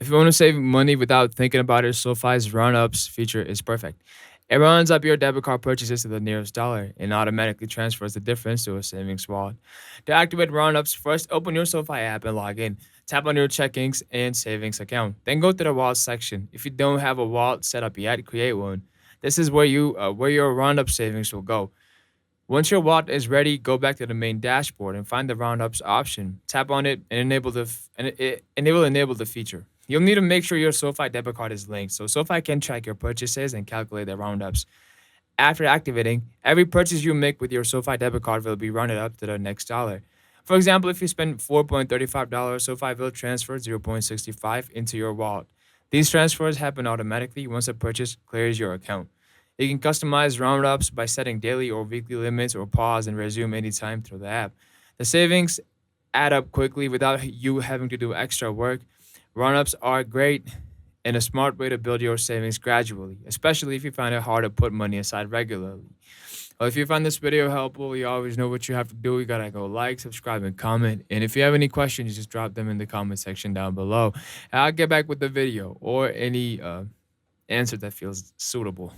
If you want to save money without thinking about it, SoFi's Round-Ups feature is perfect. It rounds up your debit card purchases to the nearest dollar and automatically transfers the difference to a savings wallet. To activate Round-Ups, first open your SoFi app and log in. Tap on your checkings and savings account. Then go to the wallet section. If you don't have a wallet set up yet, create one. This is where your Round-Up savings will go. Once your wallet is ready, go back to the main dashboard and find the Roundups option. Tap on it and it will enable the feature. You'll need to make sure your SoFi debit card is linked so SoFi can track your purchases and calculate the roundups. After activating, every purchase you make with your SoFi debit card will be rounded up to the next dollar. For example, if you spend $4.35, SoFi will transfer 0.65 into your wallet. These transfers happen automatically once a purchase clears your account. You can customize roundups by setting daily or weekly limits or pause and resume anytime through the app. The savings add up quickly without you having to do extra work. Roundups are great and a smart way to build your savings gradually, especially if you find it hard to put money aside regularly. Well, if you find this video helpful, you always know what you have to do. You gotta go like, subscribe, and comment. And if you have any questions, just drop them in the comment section down below. And I'll get back with the video or any answer that feels suitable.